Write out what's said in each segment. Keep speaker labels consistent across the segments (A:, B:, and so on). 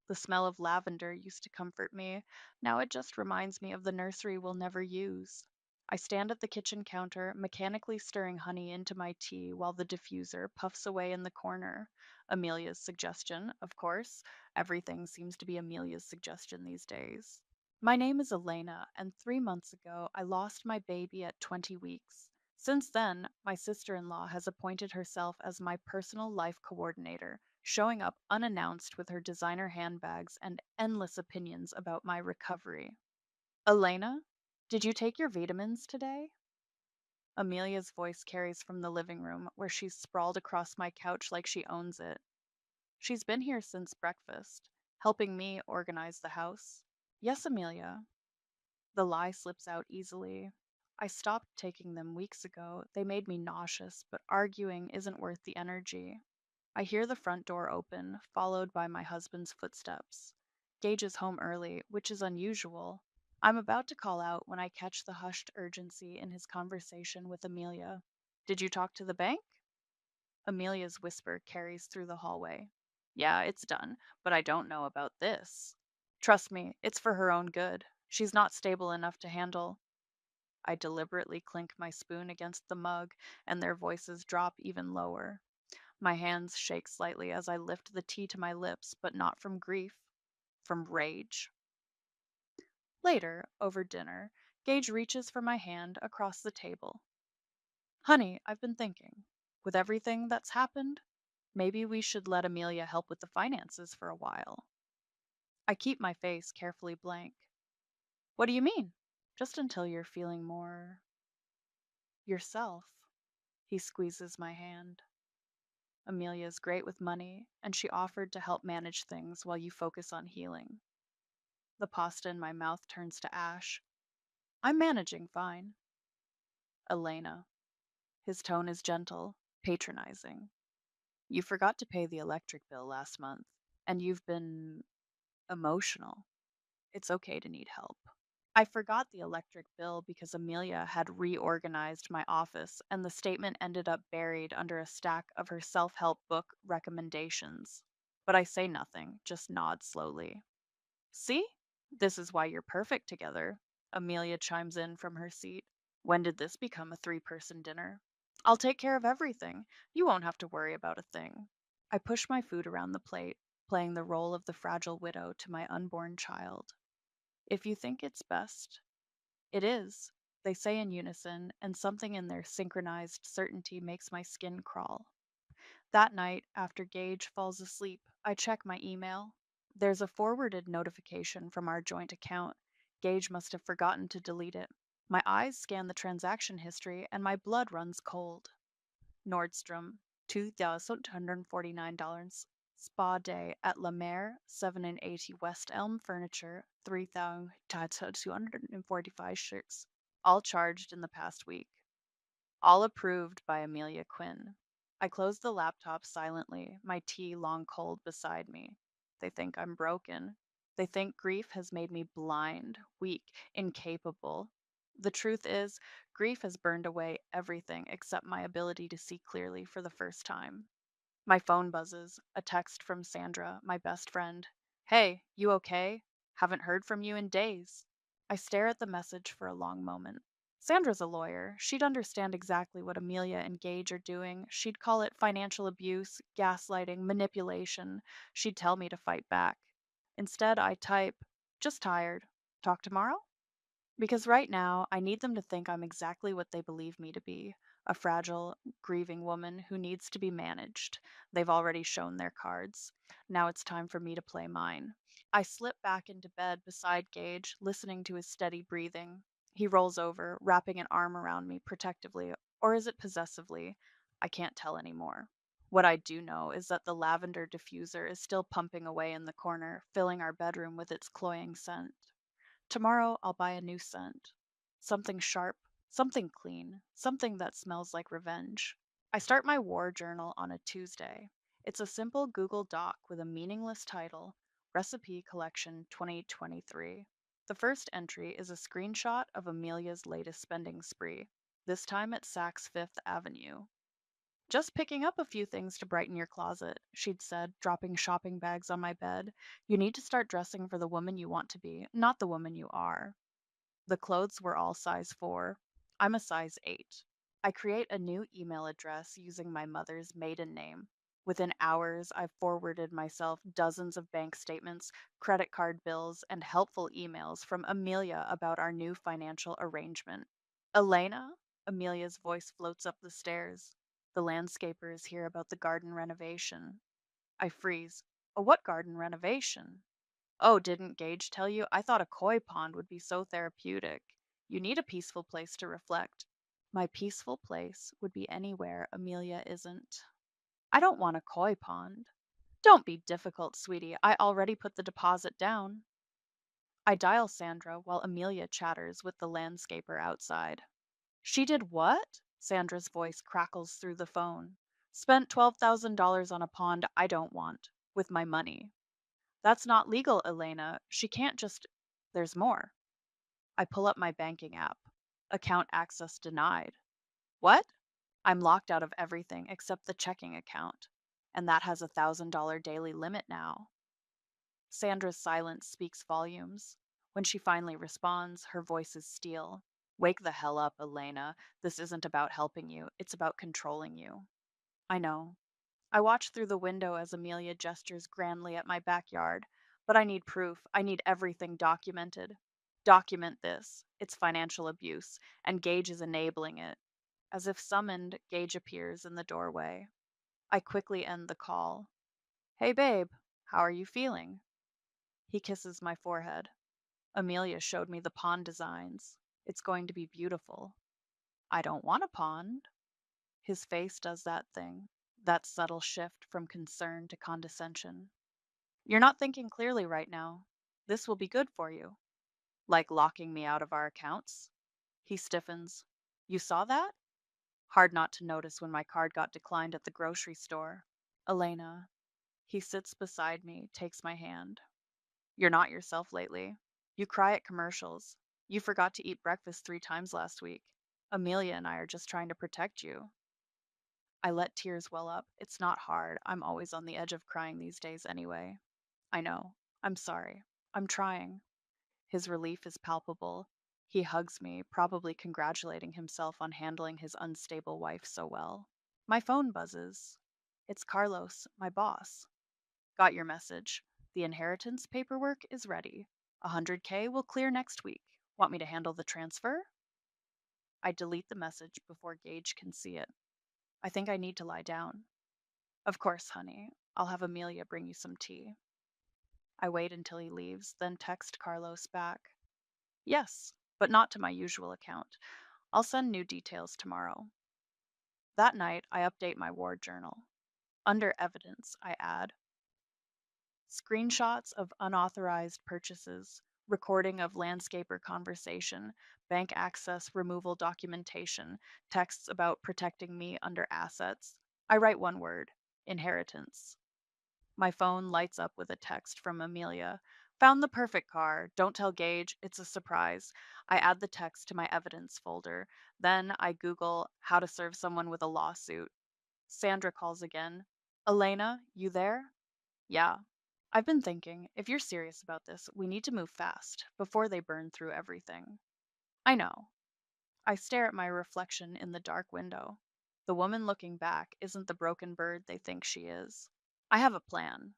A: The smell of lavender used to comfort me. Now it just reminds me of the nursery we'll never use. I stand at the kitchen counter, mechanically stirring honey into my tea while the diffuser puffs away in the corner. Amelia's suggestion, of course. Everything seems to be Amelia's suggestion these days. My name is Elena, and 3 months ago I lost my baby at 20 weeks. Since then, my sister in law has appointed herself as my personal life coordinator, showing up unannounced with her designer handbags and endless opinions about my recovery. Elena, did you take your vitamins today? Amelia's voice carries from the living room, where she's sprawled across my couch like she owns it. She's been here since breakfast, helping me organize the house. Yes, Amelia. The lie slips out easily. I stopped taking them weeks ago. They made me nauseous, but arguing isn't worth the energy. I hear the front door open, followed by my husband's footsteps. Gage is home early, which is unusual. I'm about to call out when I catch the hushed urgency in his conversation with Amelia. Did you talk to the bank? Amelia's whisper carries through the hallway. Yeah, it's done, but I don't know about this. Trust me, it's for her own good. She's not stable enough to handle. I deliberately clink my spoon against the mug, and their voices drop even lower. My hands shake slightly as I lift the tea to my lips, but not from grief, from rage. Later, over dinner, Gage reaches for my hand across the table. Honey, I've been thinking. With everything that's happened, maybe we should let Amelia help with the finances for a while. I keep my face carefully blank. What do you mean? Just until you're feeling more yourself. He squeezes my hand. Amelia's great with money, and she offered to help manage things while you focus on healing. The pasta in my mouth turns to ash. I'm managing fine. Elena. His tone is gentle, patronizing. You forgot to pay the electric bill last month, and you've been emotional. It's okay to need help. I forgot the electric bill because Amelia had reorganized my office, and the statement ended up buried under a stack of her self help book recommendations. But I say nothing, just nod slowly. See? This is why you're perfect together. Amelia chimes in from her seat. When did this become a three-person dinner? I'll take care of everything. You won't have to worry about a thing. I push my food around the plate, playing the role of the fragile widow to my unborn child. If you think it's best, it is, they say in unison, and something in their synchronized certainty makes my skin crawl. That night, after Gage falls asleep, I check my email. There's a forwarded notification from our joint account. Gage must have forgotten to delete it. My eyes scan the transaction history, and my blood runs cold. Nordstrom, $2,249. Spa day at La Mer, 7 and 80 West Elm Furniture, 3,245 shirts. All charged in the past week. All approved by Amelia Quinn. I close the laptop silently, my tea long cold beside me. They think I'm broken. They think grief has made me blind, weak, incapable. The truth is, grief has burned away everything except my ability to see clearly for the first time. My phone buzzes, a text from Sandra, my best friend. Hey, you okay? Haven't heard from you in days. I stare at the message for a long moment. Sandra's a lawyer. She'd understand exactly what Amelia and Gage are doing. She'd call it financial abuse, gaslighting, manipulation. She'd tell me to fight back. Instead, I type, just tired. Talk tomorrow? Because right now, I need them to think I'm exactly what they believe me to be, a fragile, grieving woman who needs to be managed. They've already shown their cards. Now it's time for me to play mine. I slip back into bed beside Gage, listening to his steady breathing. He rolls over, wrapping an arm around me protectively, or is it possessively? I can't tell anymore. What I do know is that the lavender diffuser is still pumping away in the corner, filling our bedroom with its cloying scent. Tomorrow I'll buy a new scent. Something sharp, something clean, something that smells like revenge. I start my war journal on a Tuesday. It's a simple Google Doc with a meaningless title, Recipe Collection 2023. The first entry is a screenshot of Amelia's latest spending spree, this time at Saks Fifth Avenue. Just picking up a few things to brighten your closet, she'd said, dropping shopping bags on my bed. You need to start dressing for the woman you want to be, not the woman you are. The clothes were all size 4. I'm a size 8. I create a new email address using my mother's maiden name. Within hours, I've forwarded myself dozens of bank statements, credit card bills, and helpful emails from Amelia about our new financial arrangement. Elena? Amelia's voice floats up the stairs. The landscaper is here about the garden renovation. I freeze. What garden renovation? Oh, didn't Gage tell you? I thought a koi pond would be so therapeutic. You need a peaceful place to reflect. My peaceful place would be anywhere Amelia isn't. I don't want a koi pond. Don't be difficult, sweetie. I already put the deposit down. I dial Sandra while Amelia chatters with the landscaper outside. She did what? Sandra's voice crackles through the phone. Spent $12,000 on a pond I don't want, with my money. That's not legal, Elena. She can't just. There's more. I pull up my banking app. Account access denied. What? I'm locked out of everything except the checking account. And that has $1,000 daily limit now. Sandra's silence speaks volumes. When she finally responds, her voice is steel. Wake the hell up, Elena. This isn't about helping you, it's about controlling you. I know. I watch through the window as Amelia gestures grandly at my backyard, but I need proof. I need everything documented. Document this. It's financial abuse, and Gage is enabling it. As if summoned, Gage appears in the doorway. I quickly end the call. Hey, babe, how are you feeling? He kisses my forehead. Amelia showed me the pond designs. It's going to be beautiful. I don't want a pond. His face does that thing, that subtle shift from concern to condescension. You're not thinking clearly right now. This will be good for you. Like locking me out of our accounts? He stiffens. You saw that? Hard not to notice when my card got declined at the grocery store. Elena. He sits beside me, takes my hand. You're not yourself lately. You cry at commercials. You forgot to eat breakfast 3 times last week. Amelia and I are just trying to protect you. I let tears well up. It's not hard. I'm always on the edge of crying these days anyway. I know. I'm sorry. I'm trying. His relief is palpable. He hugs me, probably congratulating himself on handling his unstable wife so well. My phone buzzes. It's Carlos, my boss. Got your message. The inheritance paperwork is ready. 100K will clear next week. Want me to handle the transfer? I delete the message before Gage can see it. I think I need to lie down. Of course, honey. I'll have Amelia bring you some tea. I wait until he leaves, then text Carlos back. Yes, but not to my usual account. I'll send new details tomorrow. That night, I update my ward journal. Under evidence, I add screenshots of unauthorized purchases, recording of landscaper conversation, bank access removal documentation, texts about protecting me under assets. I write one word inheritance. My phone lights up with a text from Amelia. Found the perfect car. Don't tell Gage. It's a surprise. I add the text to my evidence folder. Then I Google how to serve someone with a lawsuit. Sandra calls again. Elena, you there? Yeah. I've been thinking, if you're serious about this, we need to move fast before they burn through everything. I know. I stare at my reflection in the dark window. The woman looking back isn't the broken bird they think she is. I have a plan.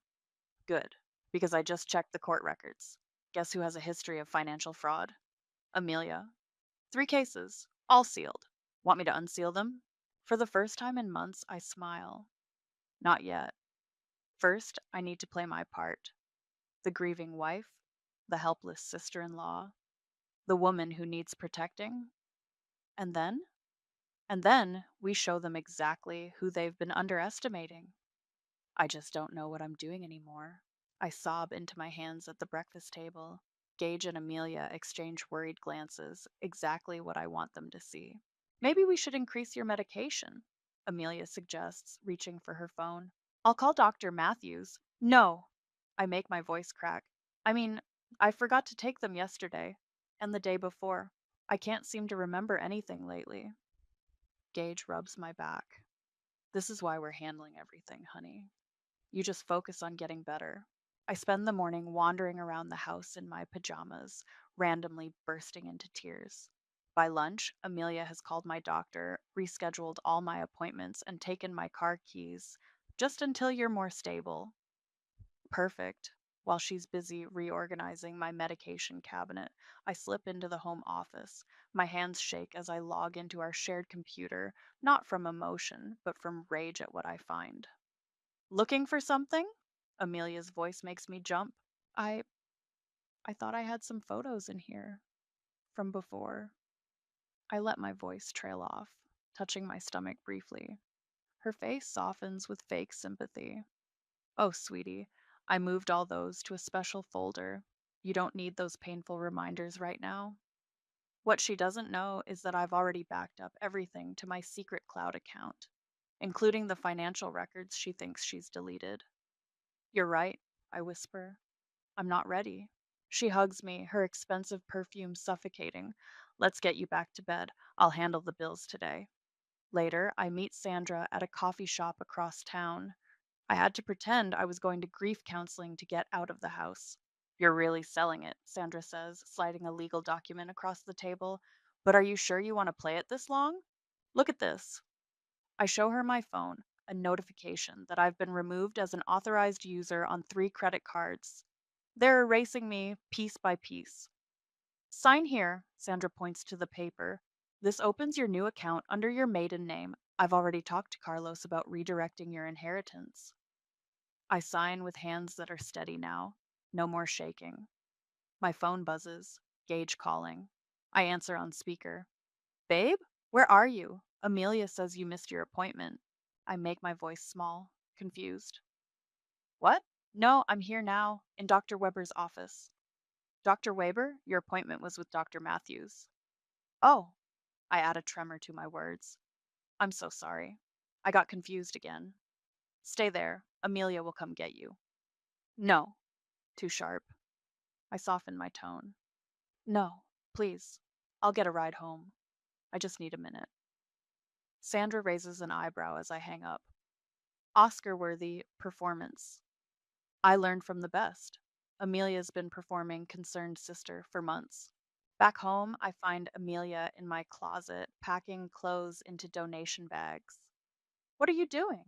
A: Good, because I just checked the court records. Guess who has a history of financial fraud? Amelia. 3 cases, all sealed. Want me to unseal them? For the first time in months, I smile. Not yet. First, I need to play my part. The grieving wife, the helpless sister in law, the woman who needs protecting. And then? And then we show them exactly who they've been underestimating. I just don't know what I'm doing anymore. I sob into my hands at the breakfast table. Gage and Amelia exchange worried glances, exactly what I want them to see. Maybe we should increase your medication, Amelia suggests, reaching for her phone. I'll call Dr. Matthews. No! I make my voice crack. I mean, I forgot to take them yesterday, and the day before. I can't seem to remember anything lately. Gage rubs my back. This is why we're handling everything, honey. You just focus on getting better. I spend the morning wandering around the house in my pajamas, randomly bursting into tears. By lunch, Amelia has called my doctor, rescheduled all my appointments, and taken my car keys. Just until you're more stable. Perfect. While she's busy reorganizing my medication cabinet, I slip into the home office. My hands shake as I log into our shared computer, not from emotion, but from rage at what I find. Looking for something? Amelia's voice makes me jump. I I thought I had some photos in here from before. I let my voice trail off, touching my stomach briefly. Her face softens with fake sympathy. Oh, sweetie, I moved all those to a special folder. You don't need those painful reminders right now. What she doesn't know is that I've already backed up everything to my secret cloud account, including the financial records she thinks she's deleted. You're right, I whisper. I'm not ready. She hugs me, her expensive perfume suffocating. Let's get you back to bed. I'll handle the bills today. Later, I meet Sandra at a coffee shop across town. I had to pretend I was going to grief counseling to get out of the house. You're really selling it, Sandra says, sliding a legal document across the table. But are you sure you want to play it this long? Look at this. I show her my phone, a notification that I've been removed as an authorized user on 3 credit cards. They're erasing me piece by piece. Sign here, Sandra points to the paper. This opens your new account under your maiden name. I've already talked to Carlos about redirecting your inheritance. I sign with hands that are steady now. No more shaking. My phone buzzes. Gage calling. I answer on speaker. Babe, where are you? Amelia says you missed your appointment. I make my voice small, confused. What? No, I'm here now, in Dr. Weber's office. Dr. Weber, your appointment was with Dr. Matthews. Oh, I add a tremor to my words. I'm so sorry. I got confused again. Stay there. Amelia will come get you. No, too sharp. I soften my tone. No, please. I'll get a ride home. I just need a minute. Sandra raises an eyebrow as I hang up. Oscar worthy performance. I learned from the best. Amelia's been performing concerned sister for months. Back home, I find Amelia in my closet packing clothes into donation bags. What are you doing?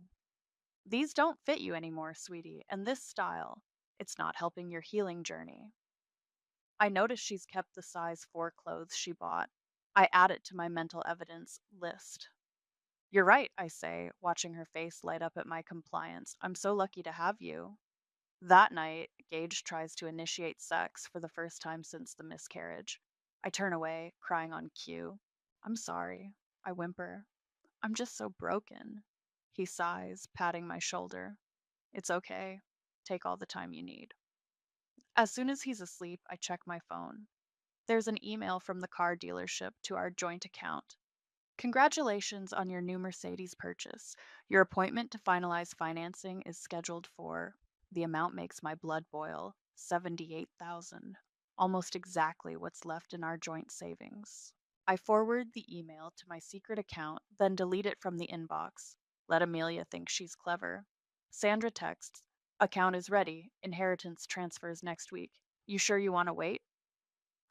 A: These don't fit you anymore, sweetie, and this style, it's not helping your healing journey. I notice she's kept the size 4 clothes she bought. I add it to my mental evidence list. You're right, I say, watching her face light up at my compliance. I'm so lucky to have you. That night, Gage tries to initiate sex for the first time since the miscarriage. I turn away, crying on cue. I'm sorry, I whimper. I'm just so broken. He sighs, patting my shoulder. It's okay. Take all the time you need. As soon as he's asleep, I check my phone. There's an email from the car dealership to our joint account. Congratulations on your new Mercedes purchase. Your appointment to finalize financing is scheduled for, the amount makes my blood boil, 78,000. Almost exactly what's left in our joint savings. I forward the email to my secret account, then delete it from the inbox. Let Amelia think she's clever. Sandra texts, account is ready. Inheritance transfers next week. You sure you want to wait?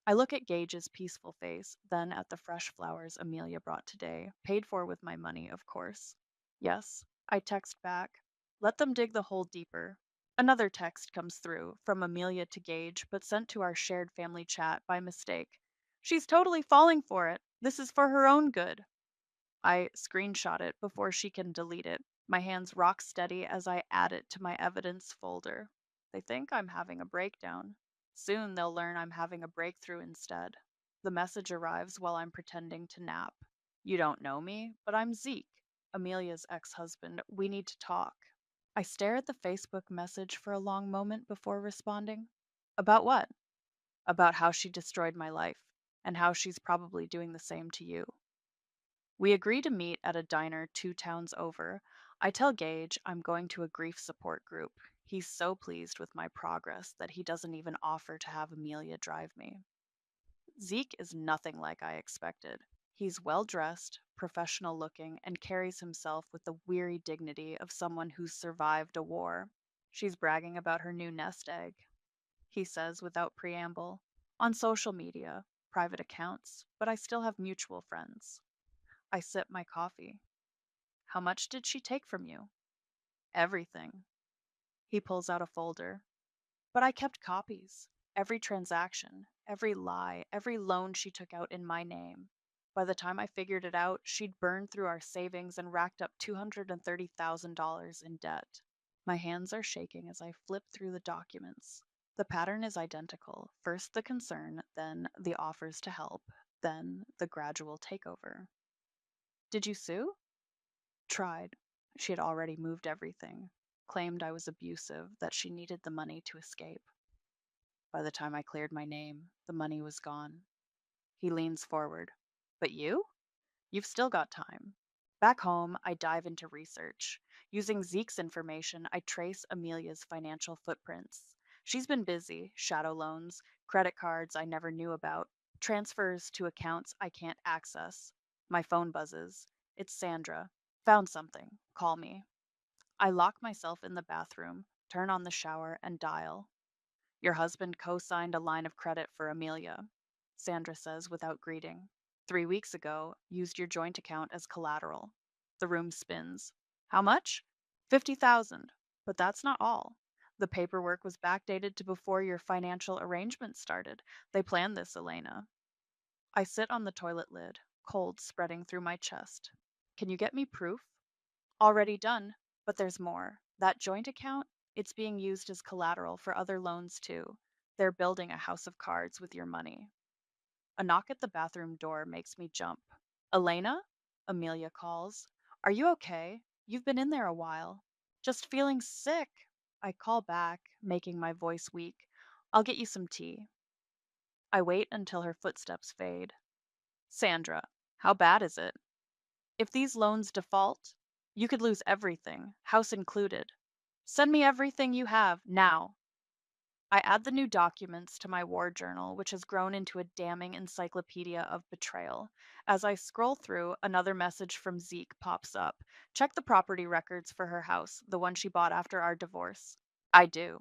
A: I look at Gage's peaceful face, then at the fresh flowers Amelia brought today, paid for with my money, of course. Yes, I text back. Let them dig the hole deeper. Another text comes through, from Amelia to Gage, but sent to our shared family chat by mistake. She's totally falling for it. This is for her own good. I screenshot it before she can delete it. My hands rock steady as I add it to my evidence folder. They think I'm having a breakdown. Soon they'll learn I'm having a breakthrough instead. The message arrives while I'm pretending to nap. You don't know me, but I'm Zeke, Amelia's ex husband. We need to talk. I stare at the Facebook message for a long moment before responding. About what? About how she destroyed my life, and how she's probably doing the same to you. We agree to meet at a diner 2 towns over. I tell Gage I'm going to a grief support group. He's so pleased with my progress that he doesn't even offer to have Amelia drive me. Zeke is nothing like I expected. He's well dressed, professional looking and carries himself with the weary dignity of someone who's survived a war. She's bragging about her new nest egg, he says without preamble. On social media, private accounts, but I still have mutual friends. I sip my coffee. How much did she take from you? Everything. He pulls out a folder. But I kept copies. Every transaction, every lie, every loan she took out in my name. By the time I figured it out, she'd burned through our savings and racked up $230,000 in debt. My hands are shaking as I flip through the documents. The pattern is identical. First the concern, then the offers to help, then the gradual takeover. Did you sue? Tried. She had already moved everything. Claimed I was abusive, that she needed the money to escape. By the time I cleared my name, the money was gone. He leans forward. But you? You've still got time. Back home, I dive into research. Using Zeke's information, I trace Amelia's financial footprints. She's been busy, shadow loans, credit cards I never knew about, transfers to accounts I can't access. My phone buzzes. It's Sandra. Found something. Call me. I lock myself in the bathroom, turn on the shower, and dial. Your husband co signed a line of credit for Amelia, Sandra says without greeting. 3 weeks ago, used your joint account as collateral. The room spins. How much? 50,000. But that's not all. The paperwork was backdated to before your financial arrangements started. They planned this, Elena. I sit on the toilet lid, cold spreading through my chest. Can you get me proof? Already done, but there's more. That joint account, it's being used as collateral for other loans too. They're building a house of cards with your money. A knock at the bathroom door makes me jump. Elena? Amelia calls. Are you okay? You've been in there a while. Just feeling sick. I call back, making my voice weak. I'll get you some tea. I wait until her footsteps fade. Sandra, how bad is it? If these loans default, you could lose everything, house included. Send me everything you have, now. I add the new documents to my war journal, which has grown into a damning encyclopedia of betrayal. As I scroll through, another message from Zeke pops up. Check the property records for her house, the one she bought after our divorce. I do.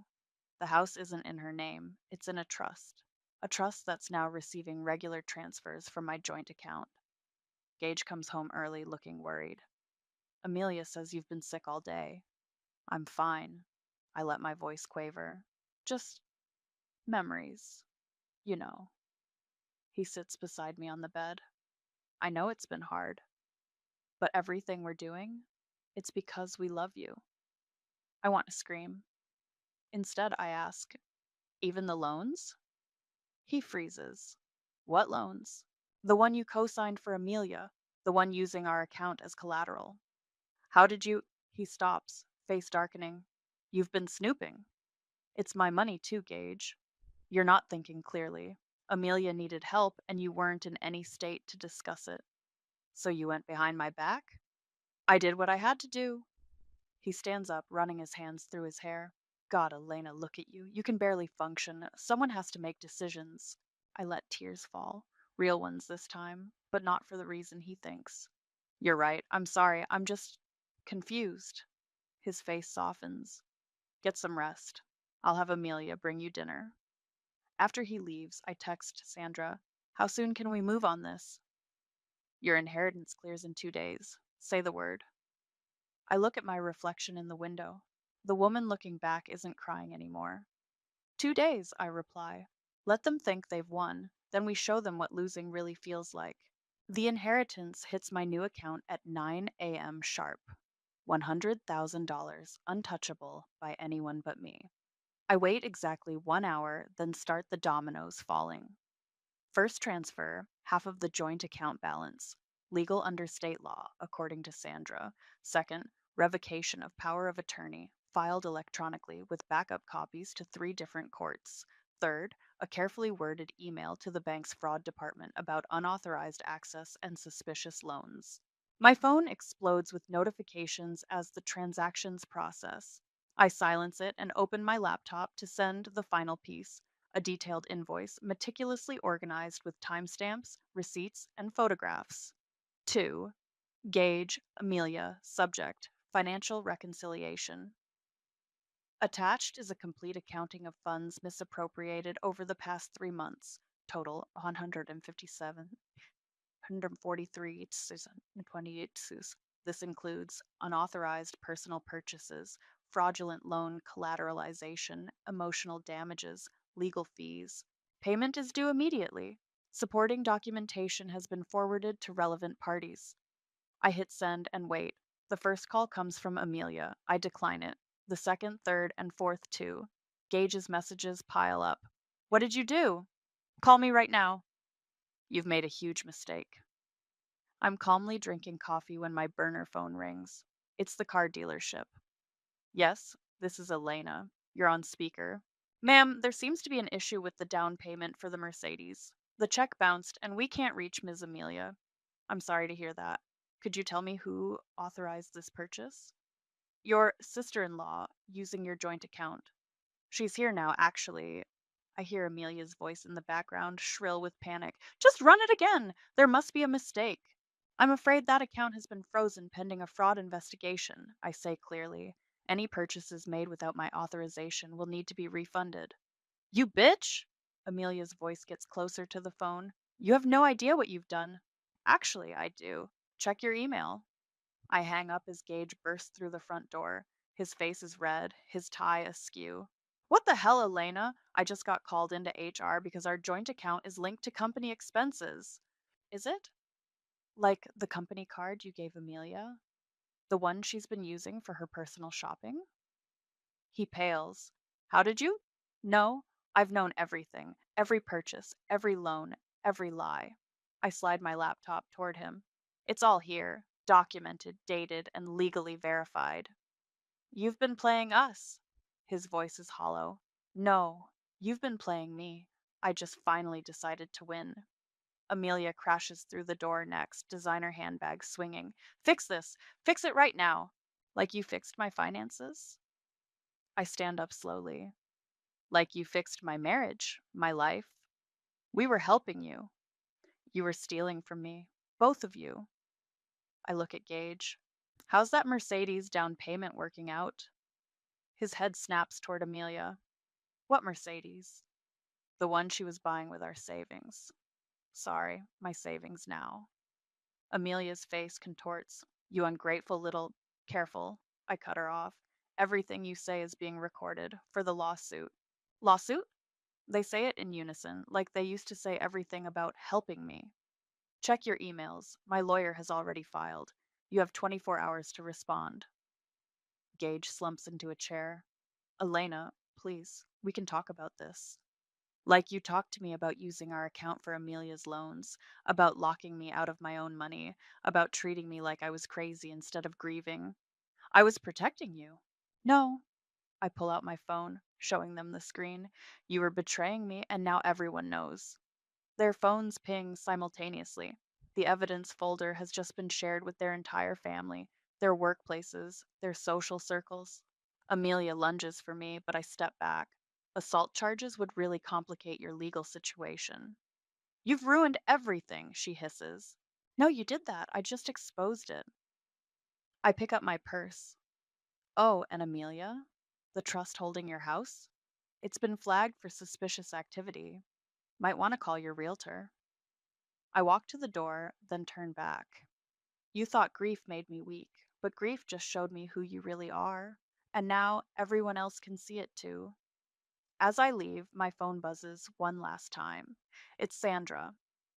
A: The house isn't in her name, it's in a trust. A trust that's now receiving regular transfers from my joint account. Gage comes home early, looking worried. Amelia says you've been sick all day. I'm fine. I let my voice quaver. Just memories, you know. He sits beside me on the bed. I know it's been hard, but everything we're doing, it's because we love you. I want to scream. Instead, I ask, even the loans? He freezes. What loans? The one you co signed for Amelia, the one using our account as collateral. How did you? He stops, face darkening. You've been snooping. It's my money too, Gage. You're not thinking clearly. Amelia needed help, and you weren't in any state to discuss it. So you went behind my back? I did what I had to do. He stands up, running his hands through his hair. God, Elena, look at you. You can barely function. Someone has to make decisions. I let tears fall. Real ones this time, but not for the reason he thinks. You're right. I'm sorry. I'm just confused. His face softens. Get some rest. I'll have Amelia bring you dinner. After he leaves, I text Sandra, how soon can we move on this? Your inheritance clears in 2 days. Say the word. I look at my reflection in the window. The woman looking back isn't crying anymore. 2 days, I reply. Let them think they've won. Then we show them what losing really feels like. The inheritance hits my new account at 9 a.m. sharp. $100,000, untouchable by anyone but me. I wait exactly 1 hour, then start the dominoes falling. First transfer, half of the joint account balance, legal under state law, according to Sandra. Second, revocation of power of attorney, filed electronically with backup copies to 3 different courts. Third, a carefully worded email to the bank's fraud department about unauthorized access and suspicious loans. My phone explodes with notifications as the transactions process. I silence it and open my laptop to send the final piece, a detailed invoice meticulously organized with timestamps, receipts, and photographs. 2. Gage, Amelia, subject, financial reconciliation. Attached is a complete accounting of funds misappropriated over the past 3 months. Total 157, 143, 28. This includes unauthorized personal purchases, fraudulent loan collateralization, emotional damages, legal fees. Payment is due immediately. Supporting documentation has been forwarded to relevant parties. I hit send and wait. The first call comes from Amelia. I decline it. The second, third, and fourth, too. Gage's messages pile up. What did you do? Call me right now. You've made a huge mistake. I'm calmly drinking coffee when my burner phone rings. It's the car dealership. Yes, this is Elena. You're on speaker. Ma'am, there seems to be an issue with the down payment for the Mercedes. The check bounced, and we can't reach Ms. Amelia. I'm sorry to hear that. Could you tell me who authorized this purchase? Your sister in law, using your joint account. She's here now, actually. I hear Amelia's voice in the background, shrill with panic. Just run it again! There must be a mistake. I'm afraid that account has been frozen pending a fraud investigation, I say clearly. Any purchases made without my authorization will need to be refunded. You bitch! Amelia's voice gets closer to the phone. You have no idea what you've done. Actually, I do. Check your email. I hang up as Gage bursts through the front door. His face is red, his tie askew. What the hell, Elena? I just got called into HR because our joint account is linked to company expenses. Is it? Like the company card you gave Amelia? The one she's been using for her personal shopping? He pales. How did you? No, I've known everything. Every purchase, every loan, every lie. I slide my laptop toward him. It's all here, documented, dated, and legally verified. You've been playing us. His voice is hollow. No, you've been playing me. I just finally decided to win. Amelia crashes through the door next, designer handbag swinging. Fix this! Fix it right now! Like you fixed my finances? I stand up slowly. Like you fixed my marriage, my life. We were helping you. You were stealing from me. Both of you. I look at Gage. How's that Mercedes down payment working out? His head snaps toward Amelia. What Mercedes? The one she was buying with our savings. Sorry, my savings now. Amelia's face contorts. You ungrateful little. Careful. I cut her off. Everything you say is being recorded for the lawsuit. Lawsuit? They say it in unison, like they used to say everything about helping me. Check your emails. My lawyer has already filed. You have 24 hours to respond. Gage slumps into a chair. Elena, please, we can talk about this. Like you talked to me about using our account for Amelia's loans, about locking me out of my own money, about treating me like I was crazy instead of grieving. I was protecting you. No. I pull out my phone, showing them the screen. You were betraying me, and now everyone knows. Their phones ping simultaneously. The evidence folder has just been shared with their entire family, their workplaces, their social circles. Amelia lunges for me, but I step back. Assault charges would really complicate your legal situation. You've ruined everything, she hisses. No, you did that. I just exposed it. I pick up my purse. Oh, and Amelia? The trust holding your house? It's been flagged for suspicious activity. Might want to call your realtor. I walk to the door, then turn back. You thought grief made me weak, but grief just showed me who you really are. And now everyone else can see it too. As I leave, my phone buzzes one last time. It's Sandra.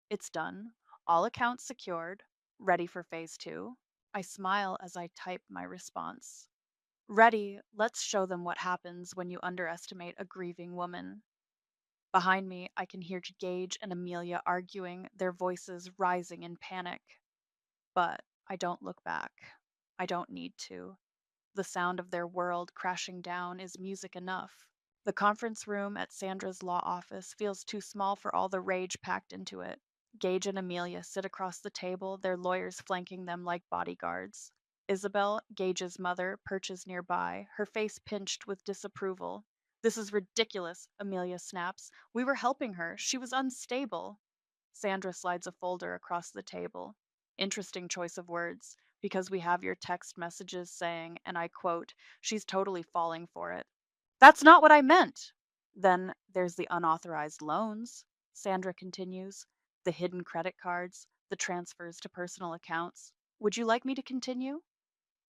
A: It's done. All accounts secured. Ready for phase two. I smile as I type my response. Ready, let's show them what happens when you underestimate a grieving woman. Behind me, I can hear Gage and Amelia arguing, their voices rising in panic. But I don't look back. I don't need to. The sound of their world crashing down is music enough. The conference room at Sandra's law office feels too small for all the rage packed into it. Gage and Amelia sit across the table, their lawyers flanking them like bodyguards. Isabel, Gage's mother, perches nearby, her face pinched with disapproval. This is ridiculous, Amelia snaps. We were helping her. She was unstable. Sandra slides a folder across the table. Interesting choice of words, because we have your text messages saying, and I quote, she's totally falling for it. That's not what I meant. Then there's the unauthorized loans, Sandra continues, the hidden credit cards, the transfers to personal accounts. Would you like me to continue?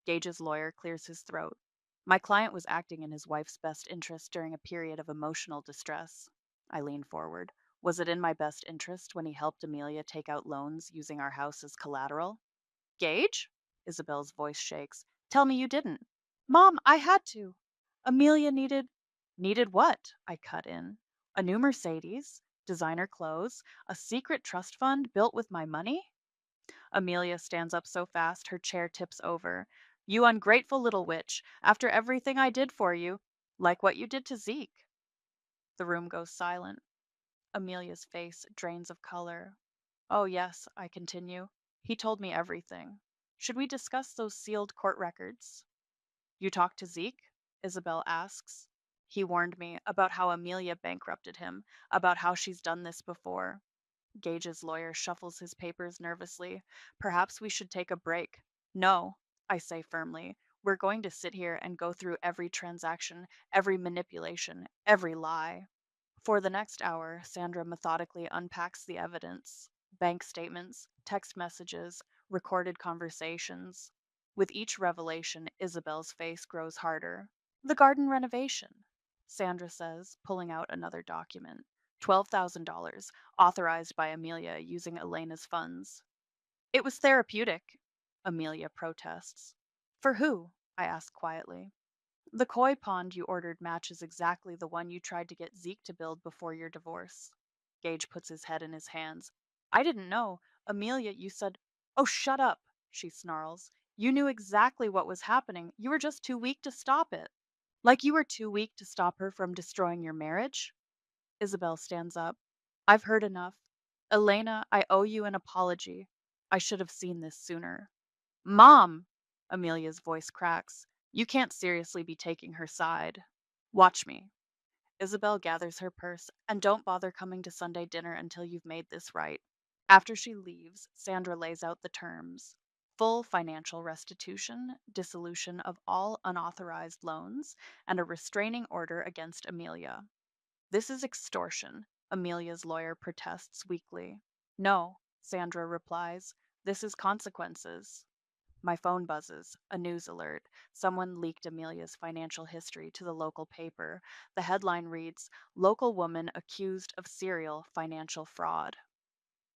A: Gage's lawyer clears his throat. My client was acting in his wife's best interest during a period of emotional distress. I lean forward. Was it in my best interest when he helped Amelia take out loans using our house as collateral? Gage? Isabel's voice shakes. Tell me you didn't. Mom, I had to. Amelia needed. Needed what? I cut in. A new Mercedes, designer clothes, a secret trust fund built with my money? Amelia stands up so fast her chair tips over. You ungrateful little witch, after everything I did for you, like what you did to Zeke. The room goes silent. Amelia's face drains of color. Oh, yes, I continue. He told me everything. Should we discuss those sealed court records? You talked to Zeke? Isabel asks. He warned me about how Amelia bankrupted him, about how she's done this before. Gage's lawyer shuffles his papers nervously. Perhaps we should take a break. No, I say firmly. We're going to sit here and go through every transaction, every manipulation, every lie. For the next hour, Sandra methodically unpacks the evidence bank statements, text messages, recorded conversations. With each revelation, Isabel's face grows harder. The garden renovation, Sandra says, pulling out another document. $12,000, authorized by Amelia using Elena's funds. It was therapeutic, Amelia protests. For who? I ask quietly. The koi pond you ordered matches exactly the one you tried to get Zeke to build before your divorce. Gage puts his head in his hands. I didn't know. Amelia, you said. Oh, shut up, she snarls. You knew exactly what was happening. You were just too weak to stop it. Like you were too weak to stop her from destroying your marriage? Isabel stands up. I've heard enough. Elena, I owe you an apology. I should have seen this sooner. Mom! Amelia's voice cracks. You can't seriously be taking her side. Watch me. Isabel gathers her purse, and don't bother coming to Sunday dinner until you've made this right. After she leaves, Sandra lays out the terms full financial restitution, dissolution of all unauthorized loans, and a restraining order against Amelia. This is extortion, Amelia's lawyer protests weakly. No, Sandra replies. This is consequences. My phone buzzes. A news alert. Someone leaked Amelia's financial history to the local paper. The headline reads Local woman accused of serial financial fraud.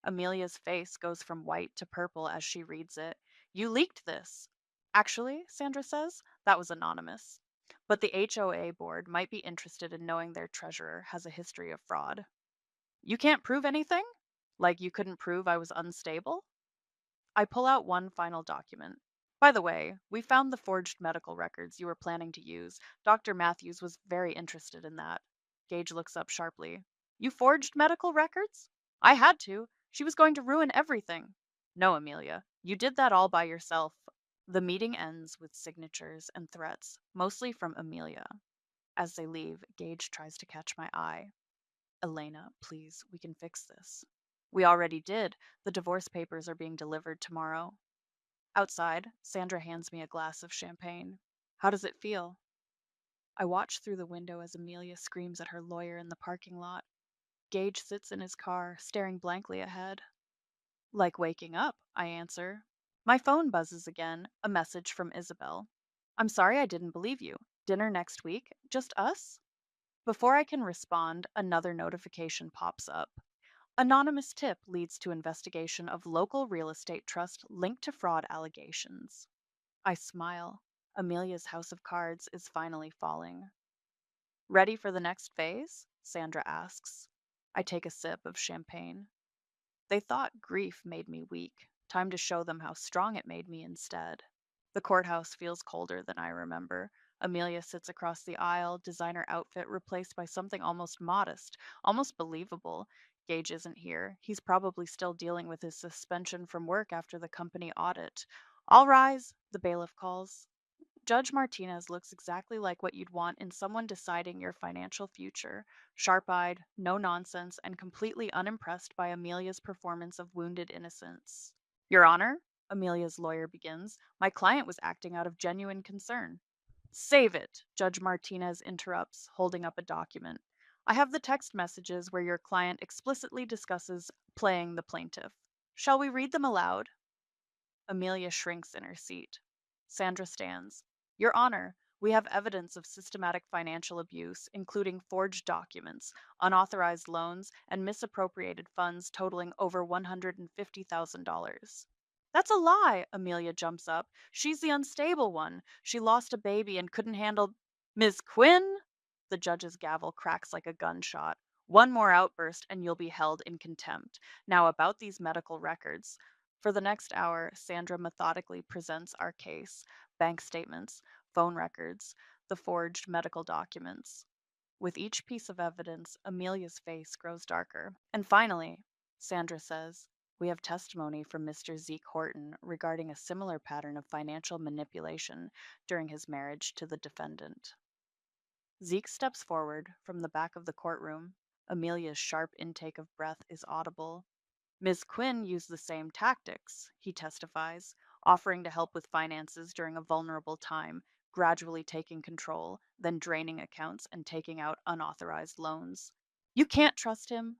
A: Amelia's face goes from white to purple as she reads it. You leaked this. Actually, Sandra says, that was anonymous. But the HOA board might be interested in knowing their treasurer has a history of fraud. You can't prove anything? Like you couldn't prove I was unstable? I pull out one final document. By the way, we found the forged medical records you were planning to use. Dr. Matthews was very interested in that. Gage looks up sharply. You forged medical records? I had to. She was going to ruin everything. No, Amelia, you did that all by yourself. The meeting ends with signatures and threats, mostly from Amelia. As they leave, Gage tries to catch my eye. Elena, please, we can fix this. We already did. The divorce papers are being delivered tomorrow. Outside, Sandra hands me a glass of champagne. How does it feel? I watch through the window as Amelia screams at her lawyer in the parking lot. Gage sits in his car, staring blankly ahead. Like waking up, I answer. My phone buzzes again, a message from Isabel. I'm sorry I didn't believe you. Dinner next week? Just us? Before I can respond, another notification pops up. Anonymous tip leads to investigation of local real estate trust linked to fraud allegations. I smile. Amelia's house of cards is finally falling. Ready for the next phase? Sandra asks. I take a sip of champagne. They thought grief made me weak. Time to show them how strong it made me instead. The courthouse feels colder than I remember. Amelia sits across the aisle, designer outfit replaced by something almost modest, almost believable. Gage isn't here. He's probably still dealing with his suspension from work after the company audit. All rise, the bailiff calls. Judge Martinez looks exactly like what you'd want in someone deciding your financial future. Sharp eyed, no nonsense, and completely unimpressed by Amelia's performance of wounded innocence. Your Honor, Amelia's lawyer begins, my client was acting out of genuine concern. Save it, Judge Martinez interrupts, holding up a document. I have the text messages where your client explicitly discusses playing the plaintiff. Shall we read them aloud? Amelia shrinks in her seat. Sandra stands. Your Honor, we have evidence of systematic financial abuse, including forged documents, unauthorized loans, and misappropriated funds totaling over $150,000. That's a lie, Amelia jumps up. She's the unstable one. She lost a baby and couldn't handle. Miss Quinn? The judge's gavel cracks like a gunshot. One more outburst and you'll be held in contempt. Now, about these medical records. For the next hour, Sandra methodically presents our case bank statements, phone records, the forged medical documents. With each piece of evidence, Amelia's face grows darker. And finally, Sandra says, we have testimony from Mr. Zeke Horton regarding a similar pattern of financial manipulation during his marriage to the defendant. Zeke steps forward from the back of the courtroom. Amelia's sharp intake of breath is audible. Ms. Quinn used the same tactics, he testifies, offering to help with finances during a vulnerable time, gradually taking control, then draining accounts and taking out unauthorized loans. You can't trust him,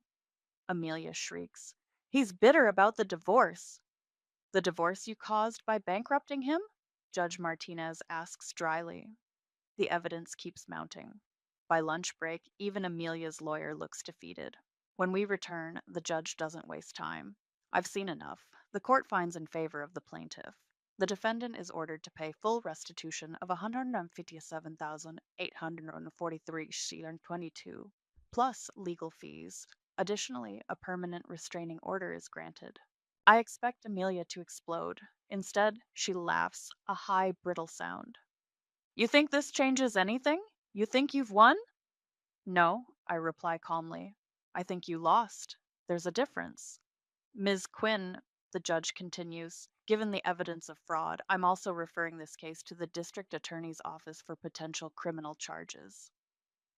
A: Amelia shrieks. He's bitter about the divorce. The divorce you caused by bankrupting him? Judge Martinez asks dryly. The evidence keeps mounting. By lunch break, even Amelia's lawyer looks defeated. When we return, the judge doesn't waste time. I've seen enough. The court finds in favor of the plaintiff. The defendant is ordered to pay full restitution of 157,843 plus legal fees. Additionally, a permanent restraining order is granted. I expect Amelia to explode. Instead, she laughs, a high, brittle sound. You think this changes anything? You think you've won? No, I reply calmly. I think you lost. There's a difference. Ms. Quinn, the judge continues, given the evidence of fraud, I'm also referring this case to the district attorney's office for potential criminal charges.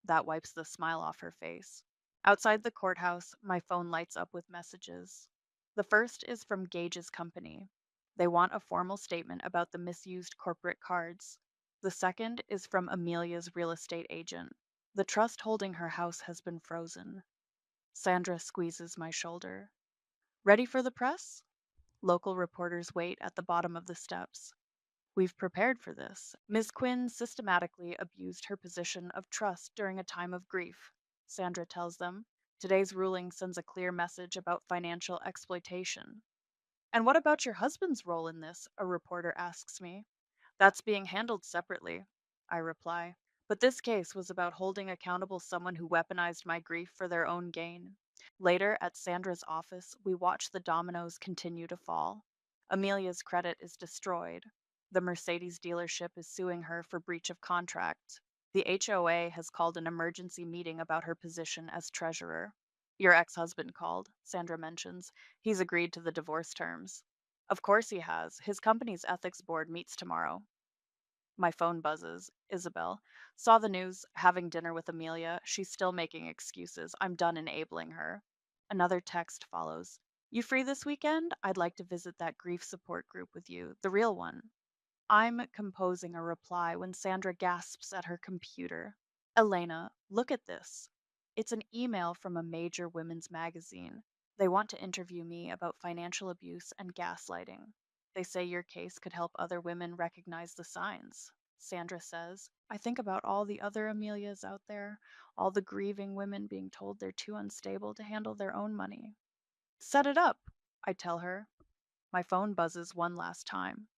A: That wipes the smile off her face. Outside the courthouse, my phone lights up with messages. The first is from Gage's company. They want a formal statement about the misused corporate cards. The second is from Amelia's real estate agent. The trust holding her house has been frozen. Sandra squeezes my shoulder. Ready for the press? Local reporters wait at the bottom of the steps. We've prepared for this. Ms. Quinn systematically abused her position of trust during a time of grief, Sandra tells them. Today's ruling sends a clear message about financial exploitation. And what about your husband's role in this? A reporter asks me. That's being handled separately, I reply. But this case was about holding accountable someone who weaponized my grief for their own gain. Later, at Sandra's office, we watch the dominoes continue to fall. Amelia's credit is destroyed. The Mercedes dealership is suing her for breach of contract. The HOA has called an emergency meeting about her position as treasurer. Your ex husband called, Sandra mentions. He's agreed to the divorce terms. Of course he has. His company's ethics board meets tomorrow. My phone buzzes. Isabel. Saw the news, having dinner with Amelia. She's still making excuses. I'm done enabling her. Another text follows. You free this weekend? I'd like to visit that grief support group with you, the real one. I'm composing a reply when Sandra gasps at her computer. Elena, look at this. It's an email from a major women's magazine. They want to interview me about financial abuse and gaslighting. They say your case could help other women recognize the signs. Sandra says, I think about all the other Amelias out there, all the grieving women being told they're too unstable to handle their own money. Set it up, I tell her. My phone buzzes one last time.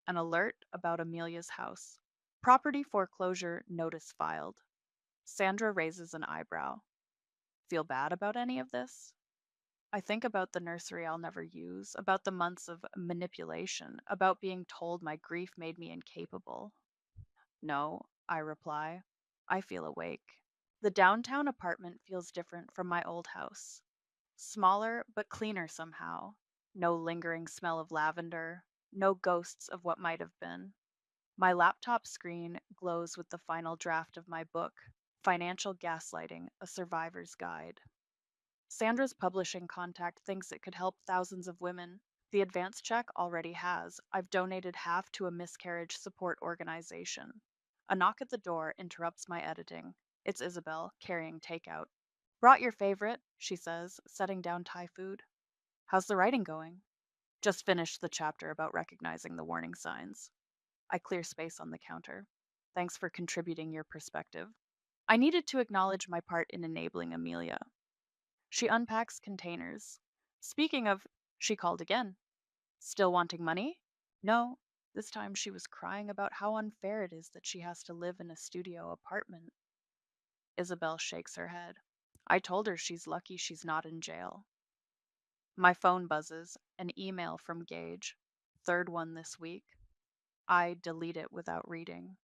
A: An alert about Amelia's house. Property foreclosure notice filed. Sandra raises an eyebrow. Feel bad about any of this? I think about the nursery I'll never use, about the months of manipulation, about being told my grief made me incapable. No, I reply. I feel awake. The downtown apartment feels different from my old house. Smaller, but cleaner somehow. No lingering smell of lavender, no ghosts of what might have been. My laptop screen glows with the final draft of my book, Financial Gaslighting: A Survivor's Guide. Sandra's publishing contact thinks it could help thousands of women. The advance check already has. I've donated half to a miscarriage support organization. A knock at the door interrupts my editing. It's Isabel, carrying takeout. Brought your favorite, she says, setting down Thai food. How's the writing going? Just finished the chapter about recognizing the warning signs. I clear space on the counter. Thanks for contributing your perspective. I needed to acknowledge my part in enabling Amelia. She unpacks containers. Speaking of, she called again. Still wanting money? No. This time she was crying about how unfair it is that she has to live in a studio apartment. Isabel shakes her head. I told her she's lucky she's not in jail. My phone buzzes, an email from Gage. Third one this week. I delete it without reading.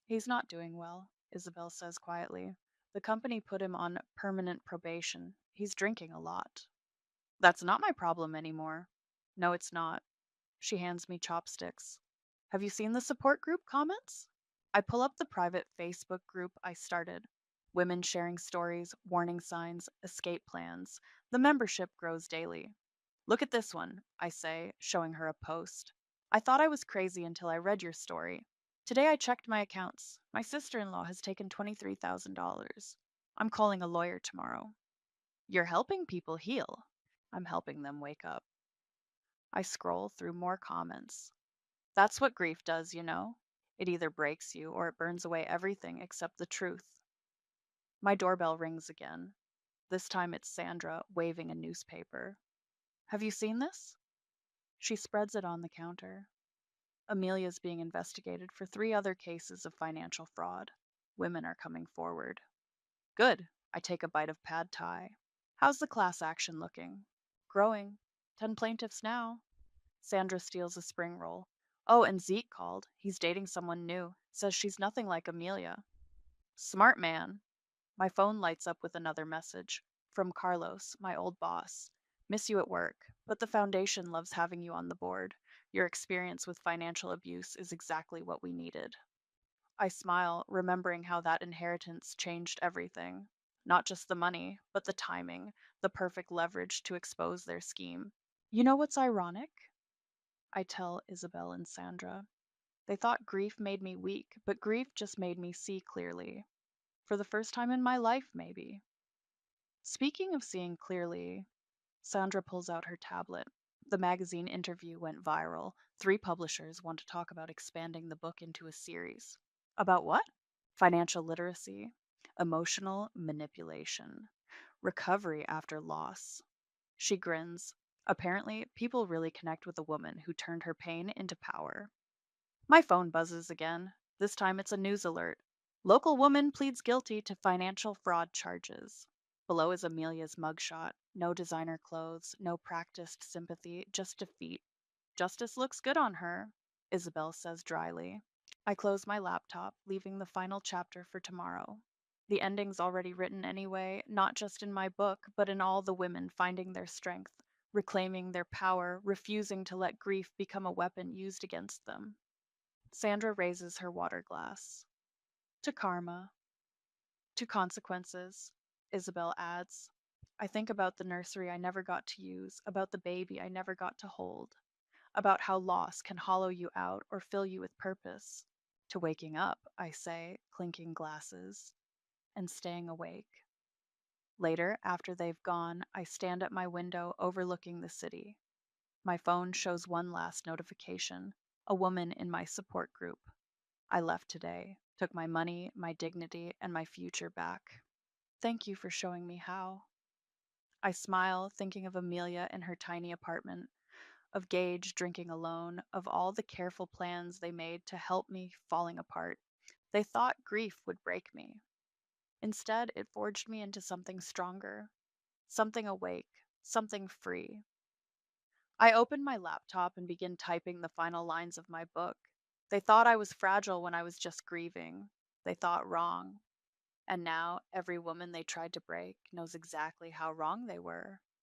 A: He's not doing well, Isabel says quietly. The company put him on permanent probation. He's drinking a lot. That's not my problem anymore. No, it's not. She hands me chopsticks. Have you seen the support group comments? I pull up the private Facebook group I started. Women sharing stories, warning signs, escape plans. The membership grows daily. Look at this one, I say, showing her a post. I thought I was crazy until I read your story. Today I checked my accounts. My sister in law has taken $23,000. I'm calling a lawyer tomorrow. You're helping people heal. I'm helping them wake up. I scroll through more comments. That's what grief does, you know? It either breaks you or it burns away everything except the truth. My doorbell rings again. This time it's Sandra waving a newspaper. Have you seen this? She spreads it on the counter. Amelia's being investigated for 3 other cases of financial fraud. Women are coming forward. Good. I take a bite of pad thai. How's the class action looking? Growing. 10 plaintiffs now. Sandra steals a spring roll. Oh, and Zeke called. He's dating someone new. Says she's nothing like Amelia. Smart man. My phone lights up with another message. From Carlos, my old boss. Miss you at work, but the foundation loves having you on the board. Your experience with financial abuse is exactly what we needed. I smile, remembering how that inheritance changed everything. Not just the money, but the timing, the perfect leverage to expose their scheme. You know what's ironic? I tell Isabel and Sandra. They thought grief made me weak, but grief just made me see clearly. For the first time in my life, maybe. Speaking of seeing clearly, Sandra pulls out her tablet. The magazine interview went viral. 3 publishers want to talk about expanding the book into a series. About what? Financial literacy, emotional manipulation, recovery after loss. She grins. Apparently, people really connect with a woman who turned her pain into power. My phone buzzes again. This time it's a news alert. Local woman pleads guilty to financial fraud charges. Below is Amelia's mugshot. No designer clothes, no practiced sympathy, just defeat. Justice looks good on her, Isabel says dryly. I close my laptop, leaving the final chapter for tomorrow. The ending's already written anyway, not just in my book, but in all the women finding their strength, reclaiming their power, refusing to let grief become a weapon used against them. Sandra raises her water glass. To karma, to consequences, Isabel adds. I think about the nursery I never got to use, about the baby I never got to hold, about how loss can hollow you out or fill you with purpose. To waking up, I say, clinking glasses, and staying awake. Later, after they've gone, I stand at my window overlooking the city. My phone shows one last notification, a woman in my support group. I left today, took my money, my dignity, and my future back. Thank you for showing me how. I smile, thinking of Amelia in her tiny apartment, of Gage drinking alone, of all the careful plans they made to help me falling apart. They thought grief would break me. Instead, it forged me into something stronger, something awake, something free. I open my laptop and begin typing the final lines of my book. They thought I was fragile when I was just grieving. They thought wrong. And now every woman they tried to break knows exactly how wrong they were.